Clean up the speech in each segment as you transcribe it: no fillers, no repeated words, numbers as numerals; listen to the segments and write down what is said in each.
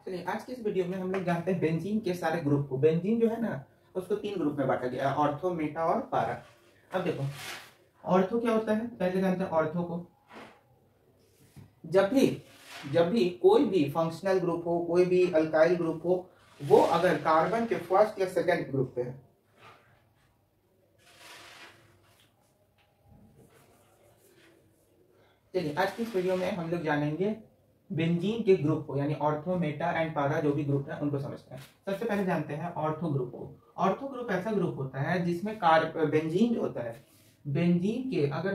चलिए आज की इस वीडियो में हम लोग जानते हैं बेंजीन के सारे ग्रुप को। बेंजीन जो है ना उसको 3 ग्रुप में बांटा गया है, ऑर्थो, मेटा और पारा। अब देखो ऑर्थो क्या होता है, पहले जानते हैं ऑर्थो को। जब भी कोई भी फंक्शनल ग्रुप हो, कोई भी अल्काइल ग्रुप हो, वो अगर कार्बन के फर्स्ट या सेकेंड ग्रुप पे है, चलिए आज की इस वीडियो में हम लोग जानेंगे बेंजीन के ग्रुप को, यानी ऑर्थो, मेटा एंड पारा जो भी ग्रुप है उनको समझते हैं। सबसे पहले जानते हैं ऑर्थो ग्रुप को। ऑर्थो ग्रुप ऐसा ग्रुप होता है जिसमें बेंजीन जो होता है, बेंजीन के अगर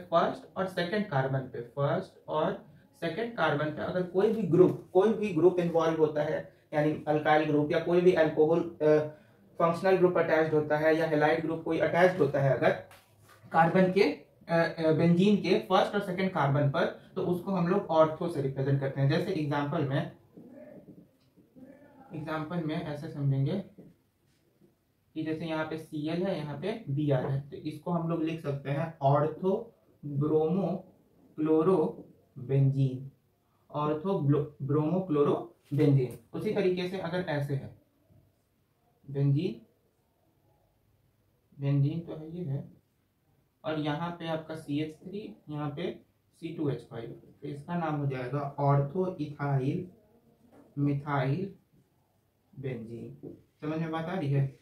फर्स्ट और सेकंड कार्बन पे अगर कोई भी ग्रुप इन्वॉल्व होता है, यानी अल्काइल ग्रुप या कोई भी अल्कोहल फंक्शनल ग्रुप अटैच्ड होता है या हेलाइड ग्रुप कोई अटैच्ड होता है अगर कार्बन के बेंजीन के फर्स्ट और सेकंड कार्बन पर, तो उसको हम लोग ऑर्थो से रिप्रेजेंट करते हैं। जैसे एग्जांपल में ऐसे समझेंगे कि जैसे यहाँ पे Cl है, यहाँ पे Br है, तो इसको हम लोग लिख सकते हैं ortho bromo chloro benzene, ortho bromo chloro benzene. उसी तरीके से अगर ऐसे है बेंजीन तो है ये है, और यहाँ पे आपका CH3, यहाँ पे C2H5, तो इसका नाम हो जाएगा ऑर्थो इथाइल मिथाइल बेंजीन। समझ में बात आ रही है?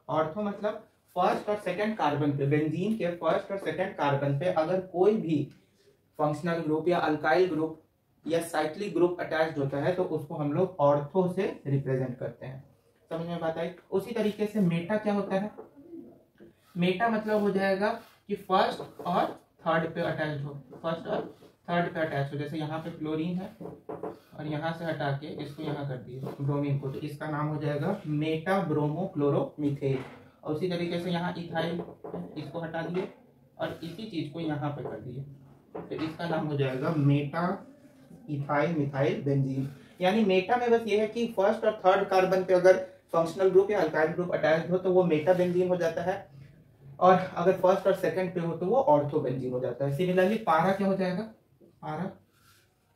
ऑर्थो मतलब फर्स्ट और सेकंड कार्बन पे, बेंजीन के फर्स्ट और सेकंड कार्बन पे अगर कोई भी फंक्शनल ग्रुप या अल्काइल ग्रुप या साइक्लिक ग्रुप अटैच्ड होता है तो उसको हम लोग ऑर्थो से रिप्रेजेंट करते हैं। समझ में बात आई? उसी तरीके से मेटा क्या होता है? मेटा मतलब हो जाएगा कि फर्स्ट और थर्ड पे अटैच हो, जैसे यहाँ पे क्लोरीन है और यहाँ से हटा के इसको यहाँ कर दिए ब्रोमीन को, तो इसका नाम हो जाएगा मेटा ब्रोमो क्लोरो मीथेन। और उसी तरीके से यहाँ इथाइल, इसको हटा दिए और इसी चीज को यहाँ पे कर दिए, तो इसका नाम हो जाएगा मेटा इथाइल मिथाइल बेंजीन। यानी मेटा में बस ये है कि फर्स्ट और थर्ड कार्बन पे अगर फंक्शनल ग्रुप या अल्काइल ग्रुप अटैच्ड हो तो वो मेटा बेंजीन हो जाता है, और अगर फर्स्ट और सेकंड पे हो तो वो ऑर्थो बेंजीन हो जाता है। सिमिलरली पारा क्या हो जाएगा?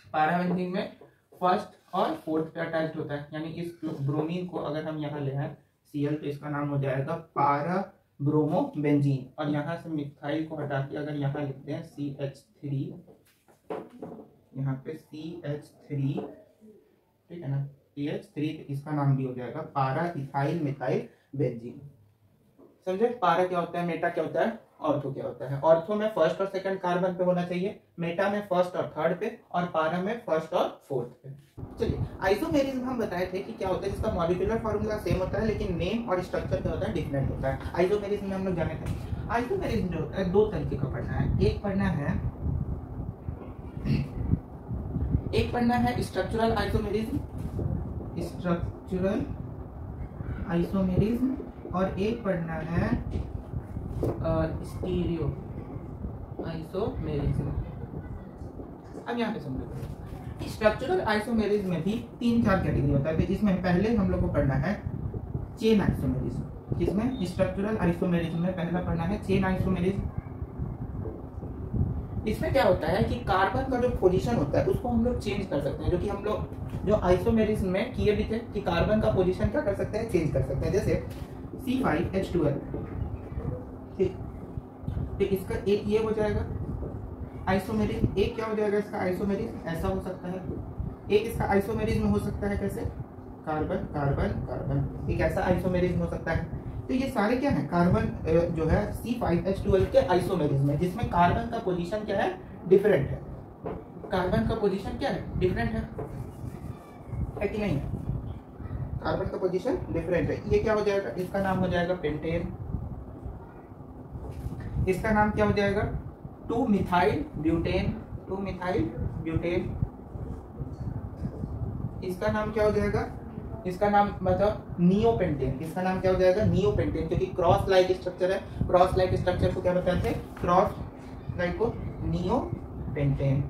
पारा बेंजीन में फर्स्ट और फोर्थ पे अटैच्ड होता है, यानी इस ब्रोमीन को अगर हम यहाँ ले आए Cl तो इसका नाम हो जाएगा पारा ब्रोमो बेंजीन, और यहाँ से मिथाइल को हटा के अगर यहाँ लिखते हैं CH3, यहाँ पे CH3, ठीक है ना, CH3, तो इसका नाम भी हो जाएगा पारा इथाइल मिथाइल बेंजीन। समझे? पारा क्या होता है, मेटा क्या होता है, ऑर्थो क्या होता है। ऑर्थो में फर्स्ट और सेकंड कार्बन पे होना चाहिए, मेटा में फर्स्ट और थर्ड पे, और पारा में फर्स्ट और फोर्थ पे। चलिए आइसोमेरिज्म हम बताए थे कि क्या होता है, जिसका मॉलिक्यूलर फार्मूला सेम होता है लेकिन नेम और स्ट्रक्चर क्या होता है, डिफरेंट होता है। आइसोमेरिज्म में हम लोग जाने थे, आइसोमेरिज्म जो होता है दो तरीके का पढ़ना है। एक पढ़ना है स्ट्रक्चरल आइसोमेरिज्म, और एक पढ़ना है स्टीरियो आइसोमेरिज्म। अब यहाँ पे समझो, स्ट्रक्चरल आइसोमेरिज्म में भी 3-4 कैटेगरी होता है, जिसमें पहले हम लोग को पढ़ना है चेन आइसोमेरिज्म। जिसमें स्ट्रक्चरल आइसोमेरिज्म में पहला पढ़ना है चेन आइसोमेरिज्म। इसमें क्या होता है कि कार्बन का जो पोजीशन होता है उसको हम लोग चेंज कर सकते हैं, जो कि हम लोग जो आइसोमेरिज्म में किए भी थे कि कार्बन का पोजीशन क्या कर सकते हैं, चेंज कर सकते हैं। जैसे C5H12, ठीक, तो इसका एक ये हो जाएगा आइसोमेरिज्म, एक क्या हो जाएगा इसका आइसोमेरिज्म, ऐसा हो सकता है। एक इसका आइसोमेरिज्म हो सकता है कैसे, कार्बन कार्बन कार्बन, एक ऐसा आइसोमेरिज्म हो सकता है। तो ये सारे क्या है, कार्बन जो है C5H12 के आइसोमेरिज्म है, जिसमें कार्बन का पोजीशन क्या है, डिफरेंट है। कार्बन का पोजीशन क्या है, डिफरेंट है कि नहीं? कार्बन का पोजीशन डिफरेंट है। ये क्या हो जाएगा, इसका नाम हो जाएगा पेंटेन। इसका नाम क्या हो जाएगा, 2-मिथाइल ब्यूटेन। इसका नाम क्या हो जाएगा, इसका नाम मतलब नियोपेंटेन। इसका नाम क्या हो जाएगा, नियोपेंटेन, क्योंकि क्रॉस लाइक स्ट्रक्चर है। क्रॉस लाइक स्ट्रक्चर को क्या बताते हैं, क्रॉस लाइक को नियोपेंटेन।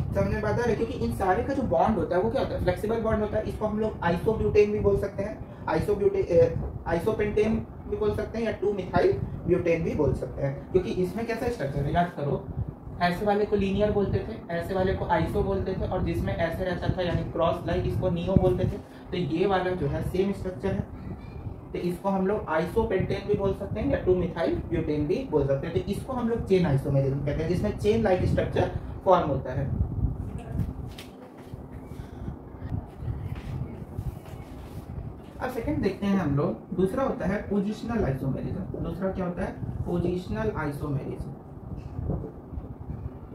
समझ में बात आ रही है? क्योंकि इन सारे का जो बॉन्ड होता है वो क्या होता है, फ्लेक्सिबल बॉन्ड होता है। इसको हम लोग आइसोब्यूटेन भी बोल सकते हैं, आइसोपेंटेन भी बोल सकते हैं, या 2-मिथाइल ब्यूटेन भी बोल सकते हैं, क्योंकि इसमें कैसा स्ट्रक्चर है, याद करो ऐसे वाले को लीनियर बोलते थे, ऐसे वाले को आइसो बोलते थे, और जिसमें ऐसे रहता था यानी क्रॉस लाइक इसको नियो बोलते थे। तो ये वाला जो है सेम स्ट्रक्चर है, तो इसको हम लोग आइसोपेंटेन भी बोल सकते हैं या 2-मिथाइल ब्यूटेन भी बोल सकते हैं। तो इसको हम लोग चेन आइसोमेरिज्म कहते हैं, जिसमें चेन लाइक स्ट्रक्चर फॉर्म होता है। अब सेकंड देखते हैं हम लोग, दूसरा होता है पोजिशनल आइसोमेरिज्म। दूसरा क्या होता है? Positional isomerism.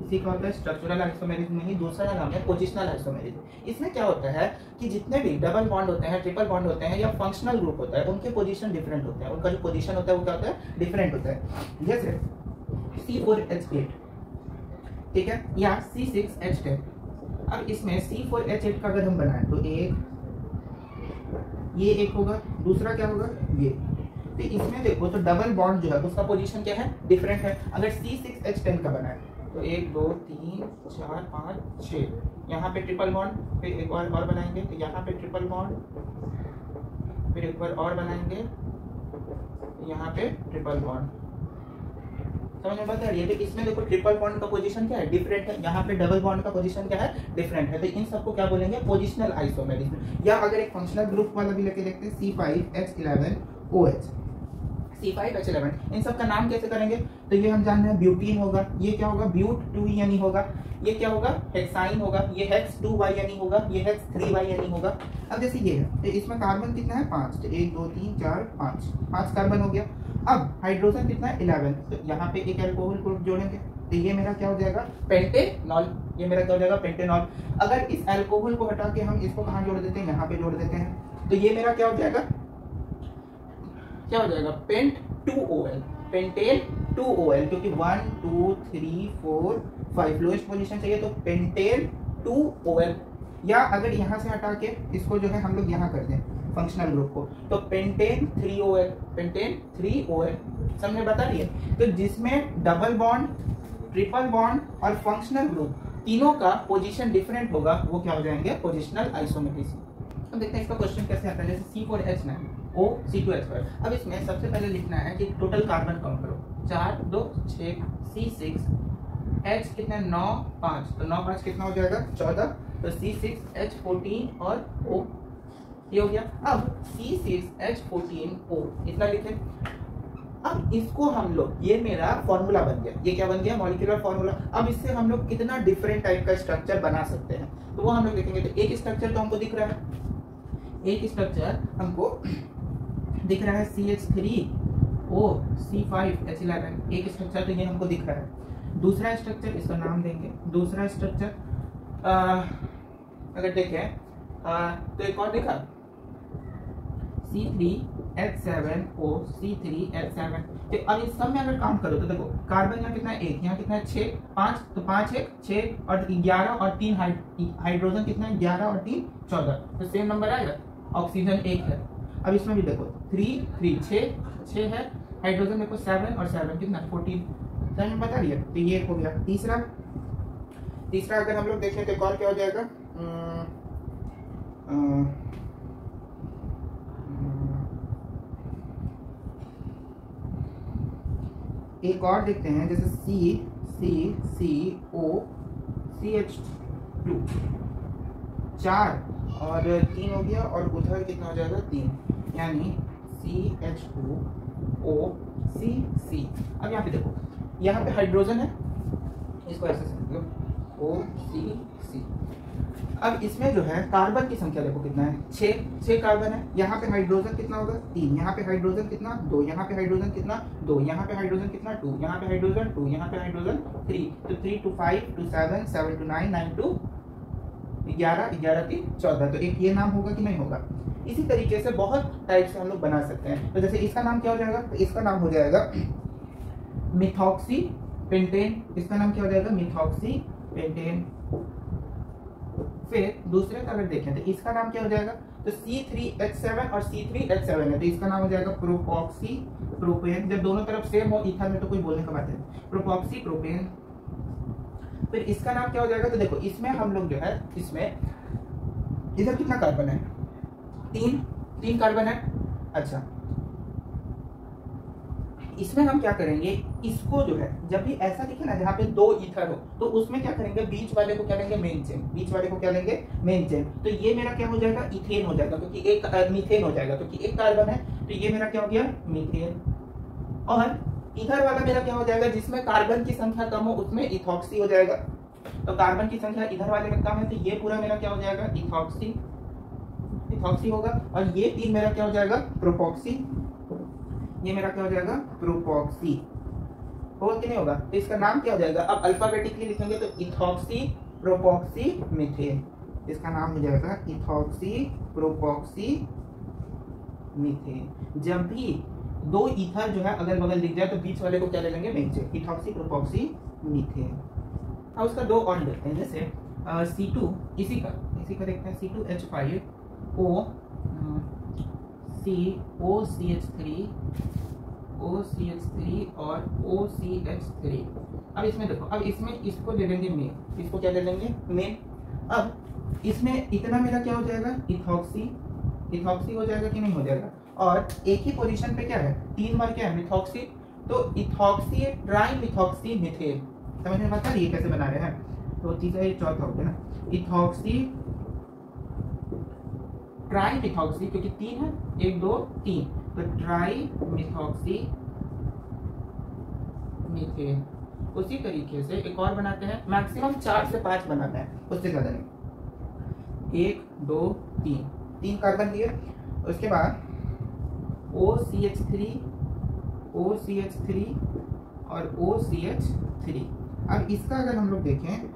इसी का होता है स्ट्रक्चरल आइसोमेरिज्म में ही दूसरा नाम है पोजिशनल आइसोमेरिज्म। इसमें क्या होता है कि जितने भी डबल बॉन्ड होते हैं, ट्रिपल बॉन्ड होते हैं या फंक्शनल ग्रुप होता है, उनके पोजीशन डिफरेंट होते हैं, उनका जो पोजीशन होता है वो क्या होता है? डिफरेंट होता है। जैसे C4H8, ठीक है, या C6H10। अब इसमें C4H8 का अगर हम बनाएं तो ये एक होगा, दूसरा क्या होगा? ये। तो इसमें देखो तो डबल बॉन्ड जो है उसका पोजीशन क्या है? डिफरेंट है। अगर C6H10 का बनाए तो 1 2 3 4 5 6, यहाँ पे ट्रिपल बॉन्ड, फिर एक और बनाएंगे, तो यहाँ पे ट्रिपल बॉन्ड, फिर एक बार और बनाएंगे, यहाँ पे ट्रिपल बॉन्ड। समझ में बता रही है? तो इसमें देखो ट्रिपल बॉन्ड का पोजीशन क्या है? डिफरेंट है। यहाँ पे डबल बॉन्ड का पोजीशन क्या है? डिफरेंट है। तो इन सबको क्या बोलेंगे? Positional isomerism. या अगर एक फंक्शनल ग्रुप वाला भी लेके देखते हैं, C5H11OH, C5H11, इन सब का नाम कैसे करेंगे? तो ये हम जान रहे हैं ब्यूटीन होगा, ये क्या होगा? ब्यूट 2 होगा, ये क्या होगा? हेक्साइन होगा, ये हेक्स 2 होगा, ये हेक्स 3 होगा। अब जैसे ये है, तो इसमें कार्बन कितना है? 5, तो 1 2 3 4 5 कार्बन हो गया। अब हाइड्रोजन कितना है? 11, तो यहाँ पे एक अल्कोहल ग्रुप जोड़ेंगे, तो ये मेरा क्या हो जाएगा? पेंटेनॉल। ये मेरा क्या हो जाएगा? पेंटेनॉल। अगर इस अल्कोहल को हटा के हम इसको कहाँ जोड़ देते हैं? यहाँ पे जोड़ देते हैं, तो ये मेरा क्या हो जाएगा? क्या हो जाएगा? पेंट 2OL, पेंटेन 2OL, क्योंकि 1 2 3 4 5 लोएस्ट पोजीशन चाहिए, तो पेंटेन 2OL। या अगर यहाँ से हटा के इसको जो है हम लोग यहाँ कर दें फंक्शनल ग्रुप को, तो पेंटेन 3OL, पेंटेन 3OL। समझ में बता रही है? तो जिसमें डबल बॉन्ड, ट्रिपल बॉन्ड और फंक्शनल ग्रुप तीनों का पोजीशन डिफरेंट होगा, वो क्या हो जाएंगे? Positional isomerism. अब देखते हैं इसका क्वेश्चन कैसे आता है। जैसे C4H9O C2H5। अब इसमें सबसे पहले लिखना है कि टोटल कार्बन काउंट करो, 4 2 6, C6H कितना? 9 5, तो 9 5 कितना हो जाएगा? 14, तो C6H14 और O, ये हो गया। अब C6H14O इतना लिखे। अब इसको हम लोग, ये मेरा फॉर्मूला बन गया, ये क्या बन गया? Molecular formula. अब इससे हम लोग कितना डिफरेंट टाइप का स्ट्रक्चर बना सकते हैं, तो वो हम लोग देखेंगे। तो एक स्ट्रक्चर तो हमको दिख रहा है, एक स्ट्रक्चर हमको दिख रहा है CH3O C5H11, एक स्ट्रक्चर तो ये हमको दिख रहा है। दूसरा स्ट्रक्चर, इसका नाम देंगे दूसरा स्ट्रक्चर, अगर देखें तो एक और दिखा C3H7O C3H7। तो अब इस सब में अगर काम करो तो देखो कार्बन यहाँ कितना है? 1, यहाँ कितना है? 6 5, तो 5 1 6 और 11 और 3 हाइड्रोजन कितना है? 11 और 3 14, तो सेम नंबर आएगा। ऑक्सीजन 1 है। अब इसमें भी देखो 3 3 6 है, हाइड्रोजन देखो 7 और 7 कितना? 14। समझ में बता रही है? तो ये हो गया तीसरा अगर हम लोग देखें तो और क्या हो जाएगा? एक और देखते हैं, जैसे CCO CH2, 4 और 3 हो गया, और उधर कितना हो जाएगा? 3, यानी CH2O CC। अब यहाँ पे देखो, यहाँ पे हाइड्रोजन है, इसको ऐसे समझ लो OCC। अब इसमें जो है कार्बन की संख्या देखो कितना है? 6 कार्बन है। यहाँ पे हाइड्रोजन कितना होगा? 3, यहाँ पे हाइड्रोजन कितना? 2, यहाँ पे हाइड्रोजन कितना? 2, यहाँ पे हाइड्रोजन कितना? 2, यहाँ पे हाइड्रोजन 2, यहाँ पे हाइड्रोजन 3, तो 3 to 5 to 7 7 to 9 9 to 11 11 3 14। तो एक ये नाम होगा कि नहीं होगा? इसी तरीके से बहुत टाइप से हम लोग बना सकते हैं। तो जैसे इसका नाम क्या हो जाएगा? तो इसका नाम हो जाएगा मिथॉक्सी पेंटेन। इसका नाम क्या हो जाएगा? Methoxy pentane. फिर दूसरे का अगर देखें तो इसका नाम क्या हो जाएगा? तो C3H7 और C3H7 है, तो इसका नाम हो जाएगा प्रोपॉक्सी प्रोपेन। जब दोनों तरफ सेम हो इथर में तो कोई बोलने का बात है, प्रोपॉक्सी प्रोपेन। फिर इसका नाम क्या हो जाएगा? तो देखो इसमें हम लोग जो है, इसमें इधर कितना कार्बन है? 3 कार्बन है। अच्छा, इसमें हम क्या करेंगे, इसको जो है जब भी ऐसा दिखे ना जहाँ पे दो ईथर हो तो उसमें क्या करेंगे, बीच वाले को क्या लेंगे, मेन चेन, बीच वाले को क्या लेंगे, मेन चेन। तो ये मेरा क्या हो जाएगा, इथेन हो जाएगा, क्योंकि एक मीथेन हो जाएगा, क्योंकि एक कार्बन है, तो ये मेरा क्या हो गया, मीथेन। और इधर वाला मेरा क्या हो जाएगा, जिसमें कार्बन की संख्या कम हो उसमें इथॉक्सी हो जाएगा। तो कार्बन की संख्या इधर वाले में कम है, तो ये पूरा मेरा क्या हो जाएगा, इथॉक्सी, इथॉक्सी होगा। और ये तीन मेरा क्या हो जाएगा, प्रोपॉक्सी, ये मेरा क्या हो जाएगा, प्रोपॉक्सी, होगा कि नहीं होगा। तो इसका नाम क्या हो जाएगा, अब अल्फाबेटिकली लिखेंगे तो इथॉक्सी प्रोपॉक्सी मीथेन, इसका नाम हो जाएगा इथॉक्सी प्रोपॉक्सी मीथेन। जब भी दो ईथर जो है अगल बगल दिख जाए तो बीच वाले को क्या ले लेंगे, मेन चेन, इथॉक्सी प्रोपॉक्सी मीथेन। अब उसका दो और देखते हैं, जैसे C2 इसी का देखते हैं, C2H5O OCH3 और OCH3। अब इसमें देखो, अब इसमें इसको ले लेंगे मेन, इसको क्या ले लेंगे, मेन। अब इसमें इतना मेरा क्या हो जाएगा, इथॉक्सी, इथॉक्सी हो जाएगा कि नहीं हो जाएगा। और एक ही पोजीशन पे क्या है, तीन बार क्या है, मिथॉक्सी, तो इथॉक्सी ट्राई मिथॉक्सी मीथेन, समझ में आता है ये कैसे बना रहे हैं। तो तीसरा ये चौथा हो गया ना, इथॉक्सी ट्राई मिथॉक्सी, क्योंकि तीन है, एक दो तीन, तो ट्राई मिथॉक्सी मीथेन। उसी तरीके से एक और बनाते हैं, मैक्सिमम 4 से 5 बनाना है, उससे ज्यादा नहीं। 1 2 3, 3 कार्बन लिए। उसके बाद OCH3 और OCH3। अब इसका अगर हम लोग देखें,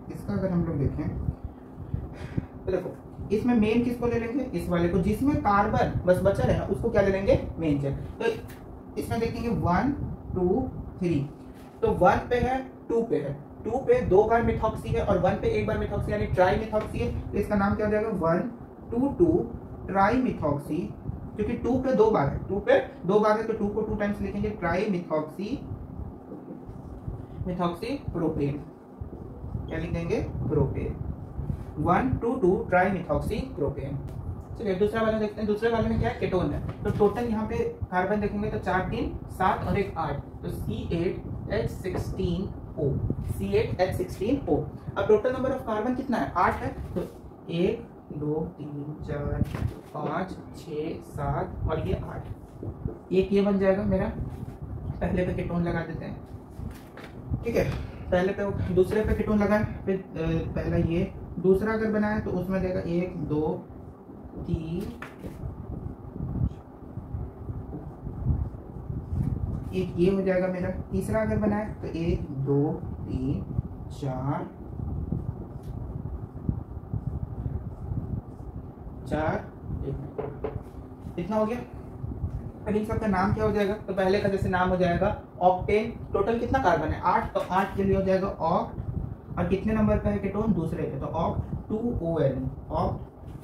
तो देखो इसमें मेन किसको ले लेंगे, इस वाले को, जिसमें कार्बन बस बचा रहे ना उसको क्या ले लेंगे, मेन चेन। तो इसमें देखेंगे 1 2 3, तो 1 पे है, 2 पे है, 2 पे 2 बार मिथॉक्सी है और 1 पे एक बार मिथॉक्सी, यानी ट्राई मिथॉक्सी है। तो इसका नाम क्या हो जाएगा, 1 2 2 ट्राई मिथॉक्सी, क्योंकि 2 पे 2 बार है, 2 पे 2 बार है तो 2 को 2 टाइम्स लिखेंगे, ट्राई मिथॉक्सी प्रोपेन, क्या लिख देंगे, प्रोपेन। 1 2 2 try methoxy propane. चलिए दूसरा वाला देखते हैं, दूसरे वाले में क्या है, केटोन है। तो टोटल यहाँ पे कार्बन देखेंगे तो 4 3 7 और 1 8, तो C8H16O, C8H16O। अब टोटल नंबर ऑफ कार्बन कितना है, 8 है, तो 1 2 3 4 5 6 7 और ये 8, एक ये बन जाएगा मेरा। पहले पे केटोन लगा देते हैं, ठीक है, पहले पे दूसरे पे केटोन लगाए, फिर पहला ये दूसरा अगर बनाए तो उसमें देगा 1 2 3, एक ये हो जाएगा मेरा। तीसरा अगर बनाए तो 1 2 3 4 इतना हो गया। अब इन सबका नाम क्या हो जाएगा, तो पहले का जैसे नाम हो जाएगा ऑक्टेन। टोटल कितना कार्बन है, 8, तो 8 के लिए हो जाएगा ऑक्ट। और कितने नंबर का है केटोन, दूसरे पे, तो ऑक्ट 2ONe, ऑक्ट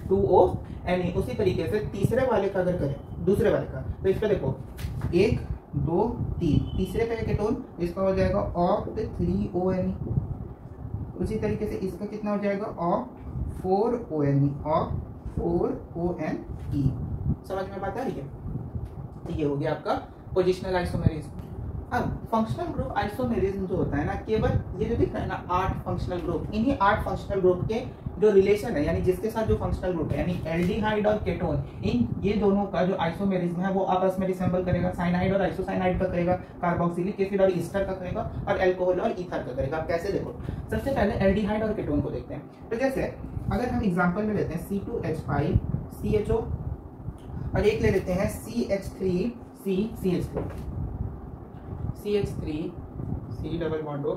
2ONe। उसी तरीके से तीसरे वाले का अगर करें, दूसरे वाले का, तो इसका देखो 1 2 3, तीसरे पे केटोन, इसका हो जाएगा ऑक्ट 3ONe। उसी तरीके से इसका कितना हो जाएगा, ऑक्ट 4ONe, ऑक्ट 4ONe। समझ में बात आ रही है। ये हो गया आपका पोजिशनल आइसोमेरिज्म। अब फंक्शनल ग्रुप आइसोमेरिज्म जो होता है ना, केवल ये जो दिख रहा है ना 8 फंक्शनल ग्रुप, इन्हीं 8 फंक्शनल ग्रुप के जो रिलेशन है, यानी जिसके साथ जो फंक्शनल ग्रुप है, यानी एल्डिहाइड और केटोन, इन ये दोनों का जो आइसोमेरिज्म है वो आपस में रिसेंबल करेगा। साइनाइड और आइसोसाइनाइड का करेगा, कार्बोक्सिलिक एसिड और ईस्टर का करेगा, और अल्कोहल और ईथर का करेगा। आप कैसे देखो, सबसे पहले एल्डिहाइड और केटोन को देखते हैं। तो जैसे अगर हम एग्जाम्पल में लेते हैं C2H5 CHO, और एक ले लेते हैं CH3 CH3 C double bond O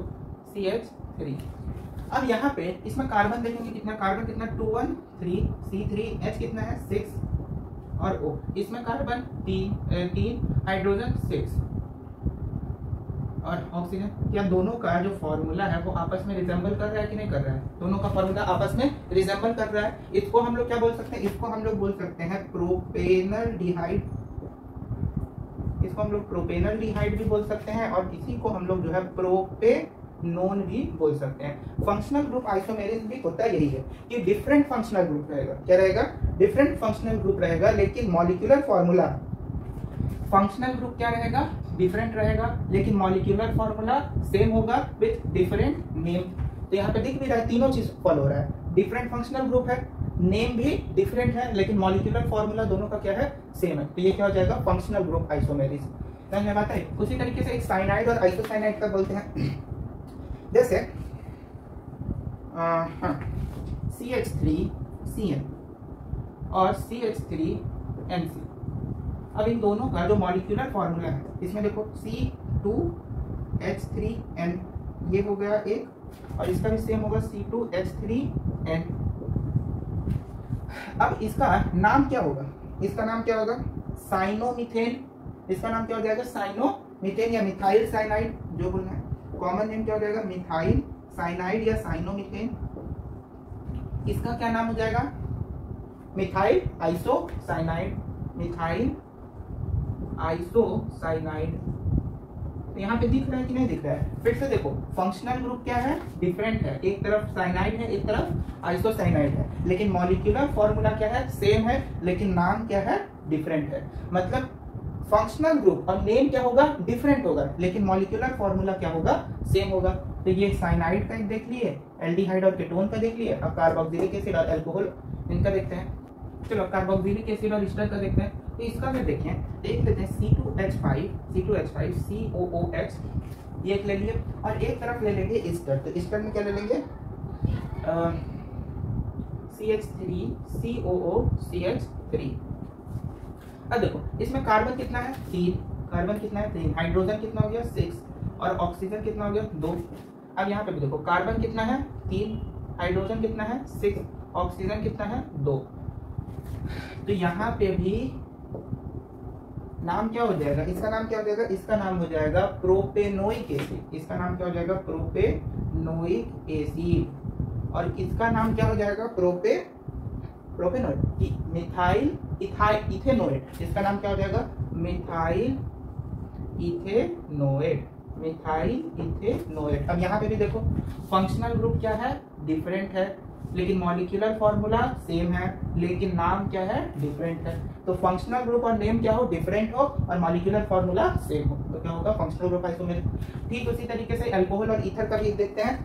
CH3। अब यहाँ पे इसमें कार्बन देखेंगे कितना, कार्बन कितना 2 1 3, C3H कितना है 6 और O, इसमें कार्बन 3 हाइड्रोजन 6 और ऑक्सीजन। क्या दोनों का जो फॉर्मूला है वो आपस में रिजेंबल कर रहा है कि नहीं कर रहा है, दोनों का फॉर्मूला आपस में रिजेंबल कर रहा है। इसको हम लोग क्या बोल सकते हैं, इसको हम लोग बोल सकते हैं प्रोपेनलडिहाइड, इसको हम लोग प्रोपेनलडिहाइड भी बोल सकते हैं, और इसी को हम लोग जो है प्रोपेनोन भी बोल सकते हैं। फंक्शनल ग्रुप आइसोमेरिज्म भी होता यही है कि डिफरेंट फंक्शनल ग्रुप रहेगा। क्या रहेगा, डिफरेंट फंक्शनल ग्रुप रहेगा, लेकिन मॉलिक्यूलर फॉर्मूला, फंक्शनल ग्रुप क्या रहेगा, डिफरेंट रहेगा, लेकिन मॉलिक्यूलर फॉर्मूला सेम होगा विथ डिफरेंट नेम। तो यहाँ पे दिख भी रहा है तीनों चीज फॉलो हो रहा है, डिफरेंट फंक्शनल ग्रुप है, नेम भी डिफरेंट है, लेकिन मॉलिक्यूलर फॉर्मूला दोनों का क्या है, सेम है। तो ये क्या हो जाएगा, फंक्शनल ग्रुप आइसोमेरिज्म। समझ में बात है। उसी तरीके से एक साइनाइड और आइसोसाइनाइड का बोलते हैं, जैसे CH3CN और CH3NC। अब इन दोनों का जो मॉलिक्यूलर फॉर्मूला है, इसमें देखो C2H3N ये हो गया एक, और इसका भी सेम होगा C2H3N। अब इसका नाम क्या होगा, इसका नाम क्या होगा, साइनोमीथेन। इसका नाम क्या हो जाएगा, साइनोमीथेन या मिथाइल साइनाइड, जो बोलना है। कॉमन नेम क्या हो जाएगा, मिथाइल साइनाइड या साइनोमीथेन। इसका क्या नाम हो जाएगा, मिथाइल आइसोसाइनाइड, मिथाइल आइसोसाइनाइड। तो यहाँ पे दिख रहा है कि नहीं दिख रहा है, फिर से देखो फंक्शनल ग्रुप क्या है, डिफरेंट है, एक तरफ साइनाइड है एक तरफ आइसोसाइनाइड है, लेकिन मॉलिक्यूलर फॉर्मूला क्या है, सेम है, लेकिन नाम क्या है, डिफरेंट है। मतलब फंक्शनल ग्रुप और नेम क्या होगा, डिफरेंट होगा, लेकिन मॉलिक्यूलर फॉर्मूला क्या होगा, सेम होगा। तो ये साइनाइड का एक देख लिए, एल्डिहाइड और कीटोन का देख लिए। अब कार्बोक्सिलिक एसिड और अल्कोहल इनका देखते हैं। चलो कार्बोक्सिलिक एसिड और ईस्टर का देखते हैं। तो इसका भी देखें, देख लेते हैं C2H5 COOH, ये एक ले लिए, और एक तरफ ले लेंगे ईस्टर। तो ईस्टर में क्या ले लेंगे, CH3COOCH3। अब देखो इसमें कार्बन कितना है, 3, कार्बन कितना है, 3, हाइड्रोजन कितना हो गया, 6, और ऑक्सीजन कितना हो गया, 2। अब यहाँ पे भी देखो कार्बन कितना है, 3, हाइड्रोजन कितना है, 6, ऑक्सीजन कितना है, 2। तो यहाँ पे भी नाम क्या हो जाएगा, इसका नाम क्या हो जाएगा, इसका नाम हो जाएगा प्रोपेनोइक एसिड। इसका नाम क्या हो जाएगा, प्रोपेनोइक एसिड। और इसका नाम क्या हो जाएगा, प्रोपेनोइड, मिथाइल इथेनोएट। इसका नाम क्या हो जाएगा, मिथाइल इथेनोएट, मिथाइल इथेनोएट। अब यहाँ पे भी देखो फंक्शनल ग्रुप क्या है, डिफरेंट है, लेकिन मॉलिक्यूलर फॉर्मूला सेम है, लेकिन नाम क्या है, डिफरेंट है। तो फंक्शनल ग्रुप और नेम क्या हो, डिफरेंट हो, और मॉलिक्यूलर फॉर्मूला सेम हो, तो क्या होगा, फंक्शनल ग्रुप आइसोमेरिज्म। ठीक उसी तरीके से अल्कोहल और ईथर का भी देखते हैं।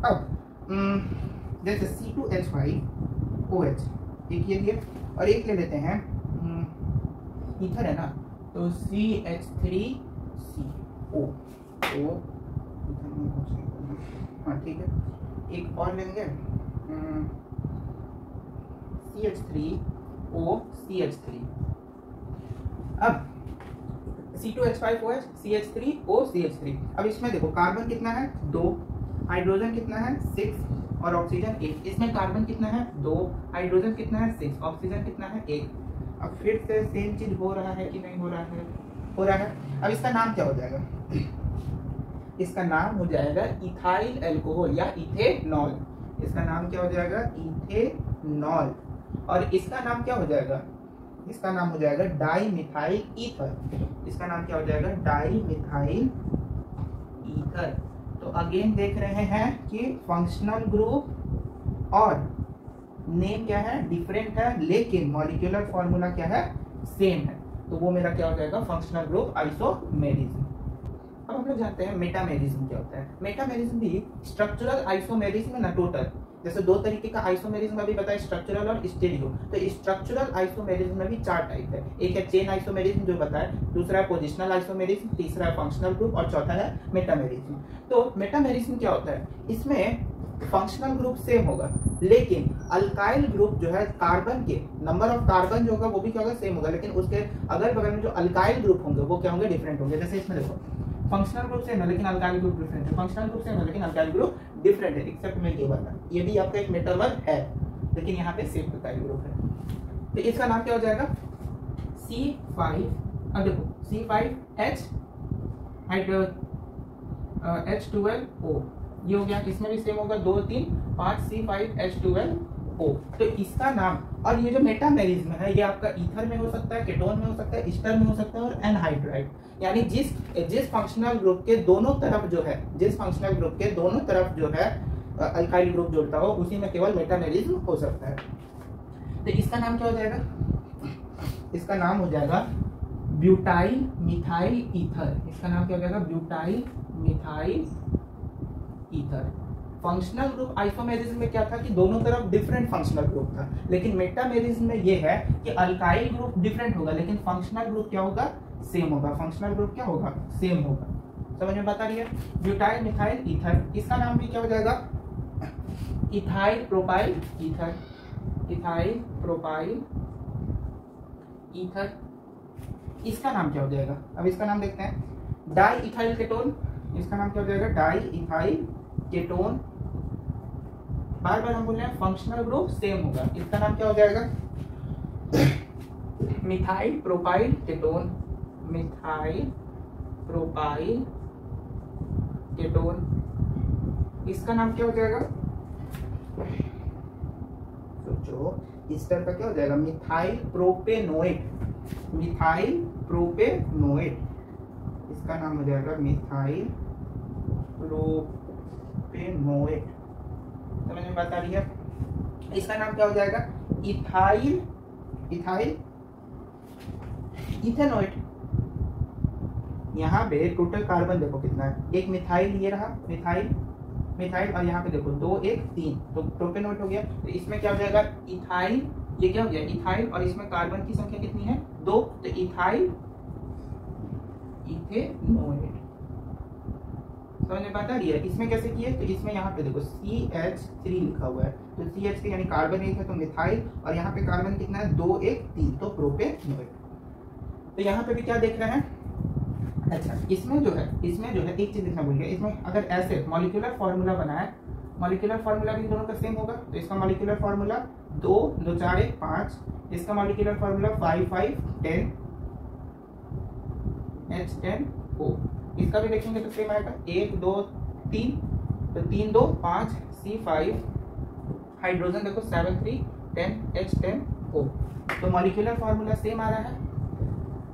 अब जैसे C2H5OH एक ये लिए, और एक ले लेते हैं ईथर है ना, तो CH3CO। हाँ ठीक है, एक और लेंगे CH3OCH3। अब C2H5OH CH3OCH3। अब इसमें देखो कार्बन कितना है, 2, हाइड्रोजन कितना है, 6, और ऑक्सीजन 1। इसमें कार्बन कितना है, 2, हाइड्रोजन कितना है, 6, ऑक्सीजन कितना है, 1। अब फिर से सेम चीज हो रहा है कि नहीं हो रहा है, हो रहा है। अब इसका नाम क्या हो जाएगा, इसका नाम हो जाएगा इथाइल अल्कोहल या इथेनॉल। इसका नाम क्या हो जाएगा, इथेनॉल। और इसका नाम क्या हो जाएगा, इसका नाम हो जाएगा डाईमिथाइल ईथर। इसका नाम क्या हो जाएगा, डाईमिथाइल ईथर। तो अगेन देख रहे हैं कि फंक्शनल ग्रुप और नेम क्या है, डिफरेंट है, लेकिन मॉलिक्यूलर फॉर्मूला क्या है, सेम है। तो वो मेरा क्या हो जाएगा, फंक्शनल ग्रुप आइसोमेरिज्म। अब हम लोग जानते हैं मेटामेरिज्म क्या होता है। मेटामेरिज्म भी स्ट्रक्चरल आइसोमेरिज्म ना टोटल, जैसे 2 तरीके का आइसोमेरिज्म अभी बताया, स्ट्रक्चरल और स्टीरियो। तो स्ट्रक्चरल आइसोमेरिज्म में भी 4 टाइप है। एक है चेन आइसोमेरिज्म जो बताया, दूसरा है पोजिशनल आइसोमेरिज्म, तीसरा है फंक्शनल ग्रुप, और चौथा है मेटामेरिज्म। तो मेटामेरिज्म क्या होता है, इसमें फंक्शनल ग्रुप सेम होगा, लेकिन अल्काइल ग्रुप जो है, कार्बन के नंबर ऑफ कार्बन जो होगा वो भी क्या होगा, सेम होगा, लेकिन उसके अगल बगल में जो अल्काइल ग्रुप होंगे वो क्या होंगे, डिफरेंट होंगे। जैसे इसमें देखो फंक्शनल ग्रुप सेम है लेकिन अल्काइल ग्रुप डिफरेंट है, फंक्शनल ग्रुप सेम है लेकिन अल्काइल ग्रुप डिफरेंट है, एक्सेप्ट में ये वाला, ये भी आपका एक मेटावर है, लेकिन यहाँ पे सेम अल्काइल ग्रुप है। तो इसका नाम क्या हो जाएगा, C5। अब देखो C5H H12O, ये हो गया, इसमें भी सेम होगा, 2 3 5 C5H12O। तो इसका नाम, और ये जो मेटामेरिज्म है ये आपका ईथर में हो सकता है, केटोन में हो सकता है, ईस्टर में हो सकता है, और एनहाइड्राइड। यानी जिस फंक्शनल ग्रुप के दोनों तरफ जो है, जिस फंक्शनल ग्रुप के दोनों तरफ जो है अल्काइल ग्रुप जुड़ता हो, उसी में केवल मेटामेरिज्म हो सकता है। तो इसका नाम क्या हो जाएगा, इसका नाम हो जाएगा ब्यूटाइल मिथाइल ईथर, इसका नाम क्या हो जाएगा? Butyl methyl ether. Functional group isomerism में क्या था कि दोनों तरफ डिफरेंट फंक्शनल ग्रुप था, लेकिन मेटामेरिज्म में ये है कि अल्काइल ग्रुप डिफरेंट होगा लेकिन फंक्शनल ग्रुप क्या होगा? सेम होगा। फंक्शनल ग्रुप क्या होगा? सेम होगा। समझ में बता रही है? ब्यूटाइल मिथाइल ईथर, इसका नाम भी क्या हो जाएगा? Ethyl propyl ether. Ethyl propyl ether, इसका नाम क्या हो जाएगा? अब इसका नाम देखते हैं। डाई इथाइल केटोन, इसका नाम क्या हो जाएगा? Diethyl ketone. बार बार हम बोल रहे हैं फंक्शनल ग्रुप सेम होगा, इसका नाम क्या हो जाएगा? Methyl propyl ketone. Methyl propyl ketone, इसका नाम क्या हो जाएगा? सोचो, ईस्टर का क्या हो जाएगा? Methyl propanoate. मिथाइल प्रोपेनोएट, इसका नाम हो जाएगा मिथाइल प्रोपेनोएट। समझ में बात आ रही है? इसका नाम क्या हो जाएगा? Ethyl ethyl ethanoate. यहाँ पे टोटल कार्बन देखो कितना है, एक मिथाइल ये रहा, मिथाइल मिथाइल, और यहाँ पे देखो 2 1 3, तो प्रोपेनोएट हो गया। तो इसमें क्या हो जाएगा? इथाइल, ये क्या हो गया? इथाइल, और इसमें कार्बन की संख्या कितनी है? 2, तो इथाइल इथेनोएट। समझ में बात आ रही है? इसमें कैसे किए? तो इसमें यहाँ पे देखो CH3 लिखा हुआ है, तो CH3 यानी कार्बन एक है तो मिथाइल, और यहाँ पे कार्बन कितना है? 2 1 3, तो प्रोपेनोएट। तो यहाँ पे भी क्या देख रहे हैं? अच्छा, इसमें जो है एक चीज देखना भूल गया, इसमें अगर ऐसे मॉलिक्यूलर फॉर्मूला बनाए, मॉलिक्यूलर फॉर्मूला भी दोनों का सेम होगा, तो इसका मॉलिक्यूलर फॉर्मूला 2 2 4 1 5, इसका मॉलिक्यूलर फॉर्मूला 5 5 10 H10O, इसका भी देखेंगे तो सेम आएगा 1 2 3, तो 3 2 5 C5, हाइड्रोजन देखो 7 3 10 H10O। तो मॉलिक्यूलर फॉर्मूला सेम आ रहा है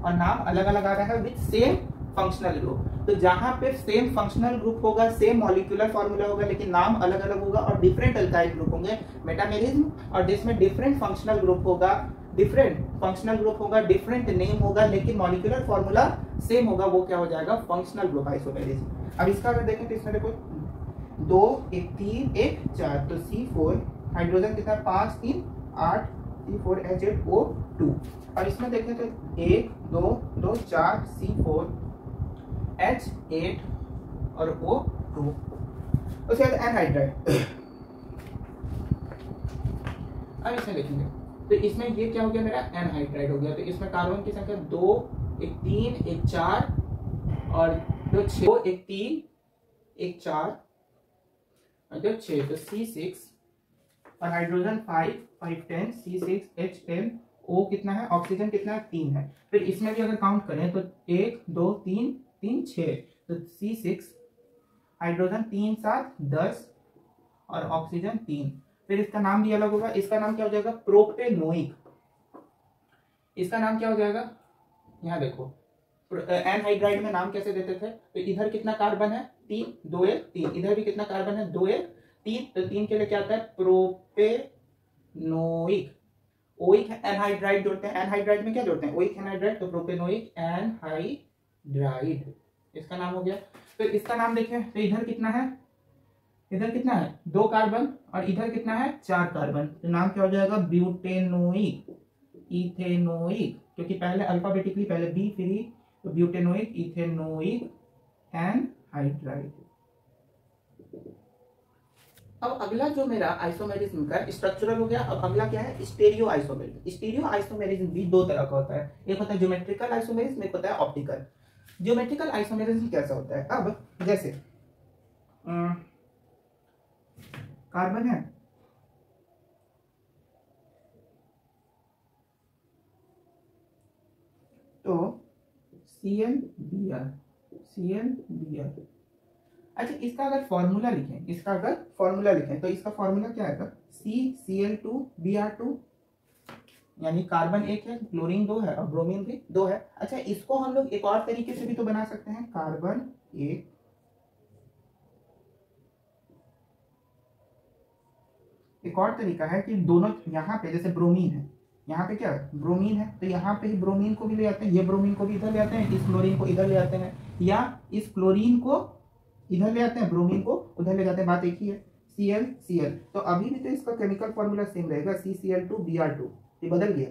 और नाम अलग अलग आ रहा है विद सेम फंक्शनल ग्रुप। तो जहां पे सेम फंक्शनल ग्रुप होगा, सेम मॉलिक्यूलर फॉर्मूला होगा, लेकिन नाम अलग अलग होगा और डिफरेंट अल्काइल ग्रुप होंगे, मेटामेरिज्म, और जिसमें डिफरेंट फंक्शनल ग्रुप होगा, डिफरेंट नेम होगा, लेकिन मॉलिक्यूलर फॉर्मूला सेम होगा, वो क्या हो जाएगा? Functional group isomerism. अब इसका अगर देखें तो इसमें देखो 2 1 3 1 4, तो C4, हाइड्रोजन कितना? 5 3 8 C4H8O2, और इसमें देखें तो 1 2 2 4 C4 H8 और O2, उसके बाद एनहाइड्राइड। अब इसमें देखेंगे तो इसमें ये क्या हो गया? मेरा एनहाइड्राइड हो गया। तो इसमें कार्बन की संख्या 2 1 3 1 4 और 2 6, 1 3 1 4 और 2 6, तो C6, और हाइड्रोजन 5 5 10 C6H10O कितना है? ऑक्सीजन कितना है? 3 है। फिर इसमें भी अगर काउंट करें तो 1 2 3 3 6, तो C6, हाइड्रोजन 3 7 10 और ऑक्सीजन 3। फिर इसका नाम भी अलग होगा, इसका नाम क्या हो जाएगा? प्रोपेनोइक। इसका नाम क्या हो जाएगा? यहाँ देखो एनहाइड्राइड में नाम कैसे देते थे? तो इधर कितना कार्बन है? 3 2 1 3, इधर भी कितना कार्बन है? 2 1 3, तो 3 के लिए क्या आता है? प्रोपेनोइक। ओइक एनहाइड्राइड जोड़ते हैं, एनहाइड्राइड में क्या जोड़ते हैं? ओइक एनहाइड्राइड, तो प्रोपेनोइक एनहाइड्राइड, इसका नाम हो गया। तो इसका नाम देखें तो इधर कितना है? 2 कार्बन, और इधर कितना है? 4 कार्बन, तो नाम क्या हो जाएगा? ब्यूटेनोइक इथेनोइक, क्योंकि पहले अल्फाबेटिकली पहले बी फिर ई, तो ब्यूटेनोइक इथेनोइक एनहाइड्राइड। अब अगला जो मेरा आइसोमेरिज्म का स्ट्रक्चरल हो गया, अब अगला क्या है? Stereo isomerism. स्टीरियो आइसोमेरिज्म भी 2 तरह का होता है, एक होता है ज्योमेट्रिकल आइसोमेरिज्म, एक होता है ऑप्टिकल। ज्योमेट्रिकल आइसोमेरिज्म कैसा होता है? अब जैसे कार्बन है, तो ClBr। अच्छा, इसका अगर फॉर्मूला लिखें तो इसका फॉर्मूला क्या आएगा? CCl2Br2, यानी कार्बन 1 है, क्लोरीन 2 है और ब्रोमीन भी 2 है। अच्छा, इसको हम लोग एक और तरीके से भी तो बना सकते हैं, कार्बन 1 एक और तरीका है कि दोनों यहाँ पे जैसे ब्रोमीन है, यहाँ पे क्या है, ब्रोमीन है, तो यहाँ पे ही ब्रोमीन को भी ले आते हैं, ये ब्रोमीन को भी इधर ले आते हैं, इस क्लोरीन को इधर ले आते हैं, या इस क्लोरीन को इधर ले आते हैं, ब्रोमीन को उधर ले जाते हैं, बात एक ही है, ClCl। तो अभी भी तो इसका केमिकल फॉर्मूला सेम रहेगा, CCl2Br2। ये बदल गया,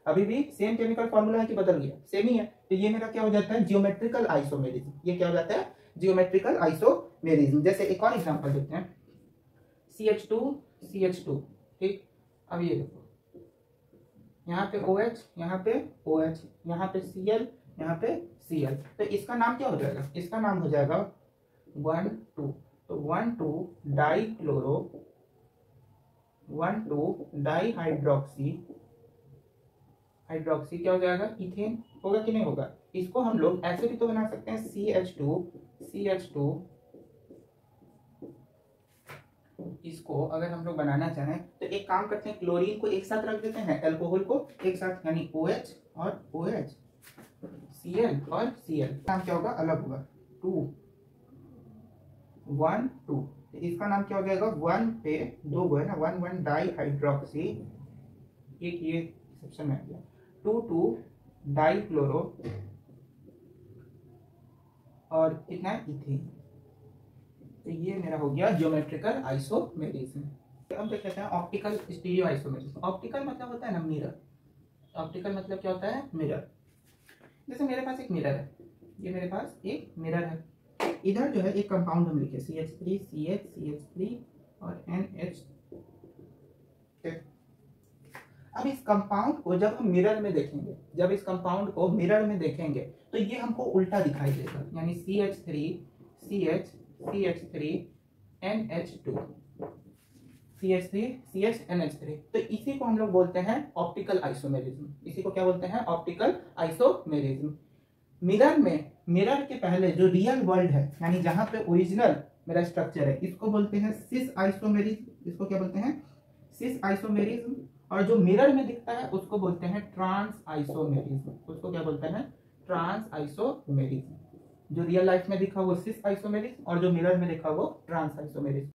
अभी भी सेम केमिकल फॉर्मूला है कि बदल गया, सेम ही है। तो ये मेरा क्या हो जाता है, जियोमेट्रिकल आइसोमेरिज्म। ये क्या हो जाता है, जियोमेट्रिकल आइसोमेरिज्म। जैसे एक और एग्जांपल देखते हैं, CH2 ठीक। अब ये देखो, यहाँ पे OH, यहाँ पे OH, यहाँ पे Cl, यहाँ पे Cl। तो इसका नाम क्या हो जाएगा, इसका नाम हो जाएगा 1,2। तो 1,2 डाइक्लोरो 1,2 डाइहाइड्रोक्सी हाइड्रोक्सी क्या हो जाएगा, इथेन होगा कि नहीं होगा। इसको हम लोग ऐसे भी तो बना सकते हैं, CH2। इसको अगर हम लोग बनाना चाहें तो एक काम करते हैं, क्लोरीन को एक साथ रख देते हैं, अल्कोहल को एक साथ, यानी OH और OH, Cl और Cl, नाम क्या होगा, अलग होगा, 1 2। इसका नाम क्या हो जाएगा, 1 पे 2 गो है ना, 1 डाइहाइड्रोक्सी, एक ये एक्सेप्शन में आ गया, 2 डाइक्लोरो और कितना इथेन। तो ये मेरा हो गया ज्योमेट्रिकल आइसोमेरिज्म। अब देख लेते हैं ऑप्टिकल स्टीरियो आइसोमेरिज्म। ऑप्टिकल मतलब होता है ना मिरर, ऑप्टिकल मतलब क्या होता है, मिरर। जैसे मेरे पास एक मिरर है, ये मेरे पास एक मिरर है, इधर जो है एक कंपाउंड हम लिखे CH3 CH CH3 और NH। अब इस कंपाउंड को जब हम मिरर में देखेंगे, जब इस कंपाउंड को मिरर में देखेंगे तो ये हमको उल्टा दिखाई देगा, यानी CH3 CH CH3 NH2 CH3 CH NH3। तो इसी को हम लोग बोलते हैं ऑप्टिकल आइसोमेरिज्म। इसी को क्या बोलते हैं, ऑप्टिकल आइसोमेरिज्म। मिरर में, मिरर के पहले जो रियल वर्ल्ड है, यानी जहां पे ओरिजिनल मेरा स्ट्रक्चर है, इसको बोलते हैं सिस आइसोमेरिज्म। इसको क्या बोलते हैं, सिस आइसोमेरिज्म। और जो मिरर में दिखता है उसको बोलते हैं ट्रांस आइसोमेरिज्म। उसको क्या बोलते हैं, ट्रांस आइसोमेरिज्म। जो रियल लाइफ में दिखा वो सिस आइसोमेरिज्म और जो मिरर में दिखा वो ट्रांस आइसोमेरिज्म।